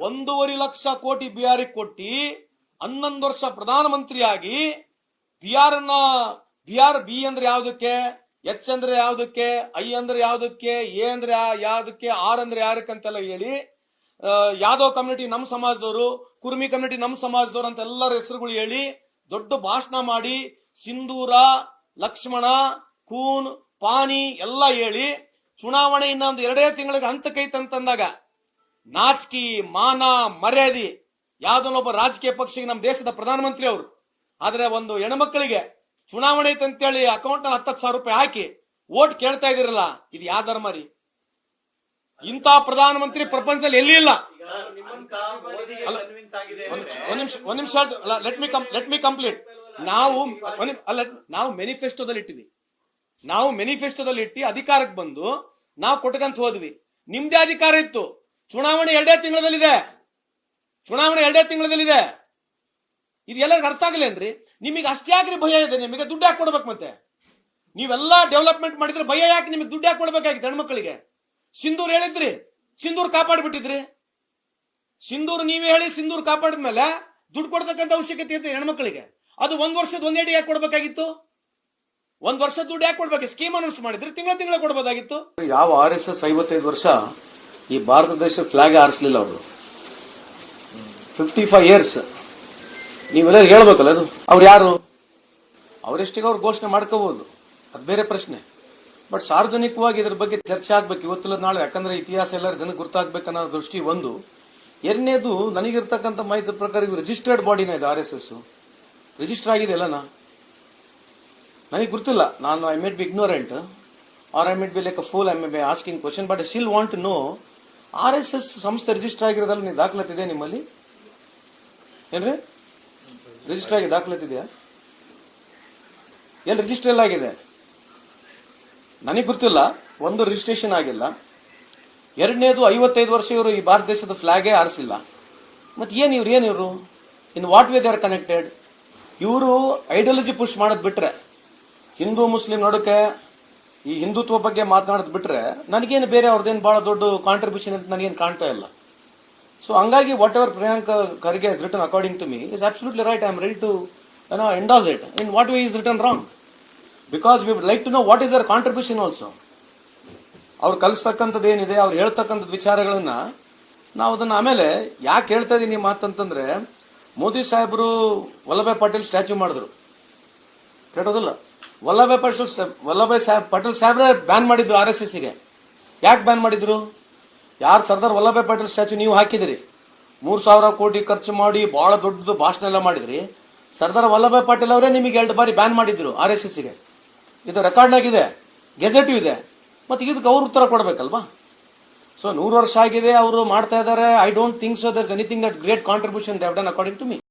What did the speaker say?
1.5 ಲಕ್ಷ ಕೋಟಿ ಬಿಹಾರ್ ಕೊಟ್ಟಿ 11 ವರ್ಷ ಪ್ರಧಾನಮಂತ್ರಿಯಾಗಿ ಬಿಹಾರ್ ಬಿ ಅಂದ್ರೆ ಯಾವ್ದಕ್ಕೆ, ಎಚ್ ಅಂದ್ರೆ ಯಾವ್ದಕ್ಕೆ, ಐ ಅಂದ್ರೆ ಯಾವ್ದಕ್ಕೆ, ಎ ಅಂದ್ರೆ ಯಾವ್ದಕ್ಕೆ, ಆರ್ ಅಂದ್ರೆ ಯಾರಕ್ಕಂತೆಲ್ಲ ಹೇಳಿ ಯಾದವ್ ಕಮ್ಯುನಿಟಿ ನಮ್ ಸಮಾಜದವರು, ಕುರ್ಮಿ ಕಮ್ಯುನಿಟಿ ನಮ್ ಸಮಾಜದವರು ಅಂತ ಎಲ್ಲರ ಹೆಸರುಗಳು ಹೇಳಿ ದೊಡ್ಡ ಭಾಷಣ ಮಾಡಿ ಸಿಂಧೂರ, ಲಕ್ಷ್ಮಣ, ಕೂನ್, ಪಾನಿ ಎಲ್ಲ ಹೇಳಿ ಚುನಾವಣೆ ಇನ್ನೊಂದು 2 ತಿಂಗಳಿಗೆ ಹಂತಕೈತಂತಂದಾಗ ನಾಚಿಕೆ ಮಾನ ಮರ್ಯಾದೆ ಯಾವ್ದನ್ನೊಬ್ಬ ರಾಜಕೀಯ ಪಕ್ಷಕ್ಕೆ ನಮ್ಮ ದೇಶದ ಪ್ರಧಾನಮಂತ್ರಿ ಅವರು, ಆದ್ರೆ ಒಂದು ಹೆಣ್ಮಕ್ಳಿಗೆ ಚುನಾವಣೆ ಐತಂತೇಳಿ ಅಕೌಂಟ್ ನಲ್ಲಿ 10,000 ರೂಪಾಯಿ ಹಾಕಿ ಓಟ್ ಕೇಳ್ತಾ ಇದಿರಲ್ಲ, ಇದು ಯಾವ ಧರ್ಮ ರೀ? ಇಂಥ ಪ್ರಧಾನಮಂತ್ರಿ ಪ್ರಪಂಚದಲ್ಲಿ ಎಲ್ಲಿ ಇಲ್ಲ. ಒಂದ್ ನಿಮಿಷ ಲೆಟ್ ಮಿ ಕಂಪ್ಲೀಟ್. ನಾವು ಮೆನಿಫೆಸ್ಟೋದಲ್ಲಿ ಇಟ್ಟಿವಿ, ನಾವು ಮೆನಿಫೆಸ್ಟೋದಲ್ಲಿ ಇಟ್ಟು ಅಧಿಕಾರಕ್ಕೆ ಬಂದು ನಾವು ಕೊಟ್ಕಂತ ಹೋದ್ವಿ. ನಿಮ್ದೇ ಅಧಿಕಾರ ಇತ್ತು. ಚುನಾವಣೆ 2 ತಿಂಗಳಲ್ಲಿದೆ, ಚುನಾವಣೆ 2 ತಿಂಗಳಲ್ಲಿದೆ. ಇದು ಎಲ್ಲರಿಗೂ ಅರ್ಥ ಆಗಲೇನ್ರಿ? ನಿಮಗೆ ಅಷ್ಟ್ಯಾಕ್ರಿ ಭಯ ಇದೆ? ನಿಮಗೆ ದುಡ್ಡು ಯಾಕೆ ಕೊಡ್ಬೇಕು? ಮತ್ತೆ ನೀವೆಲ್ಲ ಡೆವಲಪ್ಮೆಂಟ್ ಮಾಡಿದ್ರೆ ಭಯ ಯಾಕೆ? ನಿಮಗೆ ದುಡ್ಡು ಯಾಕೆ ಕೊಡ್ಬೇಕಾಗಿತ್ತು ಹೆಣ್ಮಕ್ಳಿಗೆ? ಸಿಂಧೂರ್ ಹೇಳಿದ್ರಿ, ಸಿಂಧೂರ್ ಕಾಪಾಡ್ಬಿಟ್ಟಿದ್ರಿ. ಸಿಂಧೂರ್ ನೀವೇ ಹೇಳಿ ಸಿಂಧೂರ್ ಕಾಪಾಡಿದ್ಮೇಲೆ ದುಡ್ಡು ಕೊಡ್ತಕ್ಕಂಥ ಅವಶ್ಯಕತೆ ಇತ್ತು ಹೆಣ್ಮಕ್ಳಿಗೆ. ಅದು 1 ವರ್ಷದ 1 ಏಡಿ ಯಾಕೆ ಕೊಡ್ಬೇಕಾಗಿತ್ತು? 1 ವರ್ಷದ ದುಡ್ಡು ಯಾಕೆ ಕೊಡ್ಬೇಕು? ಸ್ಕೀಮ್ ಅನೌನ್ಸ್ ಮಾಡಿದ್ರೆ ತಿಂಗಳ ಕೊಡ್ಬೋದಾಗಿತ್ತು. ಯಾವ RSS 55 ವರ್ಷ ಈ ಭಾರತ ದೇಶ ಫ್ಲಾಗ್ ಆರಿಸಲಿಲ್ಲ. ಅವರು 55 ಇಯರ್ಸ್. ನೀವೆಲ್ಲ ಹೇಳ್ಬೇಕಲ್ಲ, ಅದು ಅವ್ರು ಯಾರು? ಅವರೆಷ್ಟಿಗೆ ಅವ್ರು ಘೋಷಣೆ ಮಾಡ್ಕೋಬಹುದು, ಅದು ಬೇರೆ ಪ್ರಶ್ನೆ. ಬಟ್ ಸಾರ್ವಜನಿಕವಾಗಿ ಇದ್ರ ಬಗ್ಗೆ ಚರ್ಚೆ ಆಗ್ಬೇಕು ಇವತ್ತಿಲ್ಲ ನಾಳೆ. ಯಾಕಂದ್ರೆ ಇತಿಹಾಸ ಎಲ್ಲರ ಜನಕ್ಕೆ ಗೊತ್ತಾಗ್ಬೇಕನ್ನೋ ದೃಷ್ಟಿ ಒಂದು. ಎರಡನೇದು, ನನಗಿರ್ತಕ್ಕಂಥ ಮಾಹಿತಿ ಪ್ರಕಾರ ಇವು ರಿಜಿಸ್ಟರ್ಡ್ ಬಾಡಿನ ಇದು RSS. ರಿಜಿಸ್ಟರ್ ಆಗಿದೆ ಅಲ್ಲನಾ? ನನಗೆ ಗೊತ್ತಿಲ್ಲ. ನಾನು I might be ignorant or I might be like a fool. I may be asking question, but I still want to know. RSS ಸಂಸ್ಥೆ ರಿಜಿಸ್ಟರ್ ಆಗಿರೋದ್ರಲ್ಲಿ ನೀವು ದಾಖಲಾತಿದೆ ನಿಮ್ಮಲ್ಲಿ? ಏನ್ರಿ ರಿಜಿಸ್ಟರ್ ಆಗಿ ದಾಖಲಾತಿದೆಯಾ? ಎಲ್ಲಿ ರಿಜಿಸ್ಟರ್ ಎಲ್ಲ ಆಗಿದೆ? ನನಗೆ ಗೊತ್ತಿಲ್ಲ. ಒಂದು ರಿಜಿಸ್ಟ್ರೇಷನ್ ಆಗಿಲ್ಲ. ಎರಡನೇದು, 55 ವರ್ಷ ಇವರು ಈ ಭಾರತ ದೇಶದ ಫ್ಲಾಗೇ ಆರಿಸಿಲ್ಲ. ಮತ್ತೆ ಏನಿವರು in what way they are connected? ಇವರು ಐಡಿಯಾಲಜಿ ಪುಷ್ ಮಾಡೋದ್ ಬಿಟ್ರೆ, ಹಿಂದೂ ಮುಸ್ಲಿಂ ನಡುಕೆ ಈ ಹಿಂದುತ್ವ ಬಗ್ಗೆ ಮಾತನಾಡೋದ್ ಬಿಟ್ರೆ ನನಗೇನು ಬೇರೆ ಅವ್ರದ್ದೇನು ಬಹಳ ದೊಡ್ಡ ಕಾಂಟ್ರಿಬ್ಯೂಷನ್ ಅಂತ ನನಗೇನು ಕಾಣ್ತಾ ಇಲ್ಲ. ಸೊ ಹಂಗಾಗಿ what ever Priyank Kharge has written according to me is absolutely right. I am ready to endorse it. In what way is written wrong? Because we would like to know what is their contribution also. ಅವ್ರು ಕಲಿಸ್ತಕ್ಕಂಥದ್ದು ಏನಿದೆ, ಅವ್ರು ಹೇಳ್ತಕ್ಕಂಥದ್ದು ವಿಚಾರಗಳನ್ನ ನಾವು ಅದನ್ನ ಆಮೇಲೆ ಯಾಕೆ ಹೇಳ್ತಾ ಇದೀನಿ ಮಾತಂತಂದ್ರೆ, ಮೋದಿ ಸಾಹೇಬರು ವಲ್ಲಭಾಯ್ ಪಟೇಲ್ ಸ್ಟ್ಯಾಚ್ಯೂ ಮಾಡಿದ್ರು, ಕೇಳೋದಿಲ್ಲ? ವಲ್ಲಭಾಯ್ ಪಟೇಲ್ ಸಾಹೇಬ್ರೆ ಬ್ಯಾನ್ ಮಾಡಿದ್ರು RSS ಗೆ. ಯಾಕೆ ಬ್ಯಾನ್ ಮಾಡಿದ್ರು? ಯಾರು ಸರ್ದಾರ್ ವಲ್ಲಭಾಯ್ ಪಟೇಲ್ ಸ್ಟ್ಯಾಚ್ಯೂ ನೀವು ಹಾಕಿದಿರಿ, 3,000 ಕೋಟಿ ಖರ್ಚು ಮಾಡಿ ಬಹಳ ದೊಡ್ಡದು ಭಾಷಣ ಎಲ್ಲ ಮಾಡಿದ್ರಿ. ಸರ್ದಾರ್ ವಲ್ಲಭಾಯ್ ಪಟೇಲ್ ಅವರೇ ನಿಮಗೆ 2 ಬಾರಿ ಬ್ಯಾನ್ ಮಾಡಿದ್ರು RSS ಗೆ. ಇದು ರೆಕಾರ್ಡ್ನಾಗಿದೆ, ಗೆಜೆಟ್ ಇದೆ. ಮತ್ತೆ ಇದಕ್ಕೆ ಅವ್ರು ಉತ್ತರ ಕೊಡಬೇಕಲ್ವಾ? ಸೊ 100 ವರ್ಷ ಆಗಿದೆ, ಅವರು ಮಾಡ್ತಾ ಇದ್ದಾರೆ. I don't think so there is anything that great contribution they have done according to me.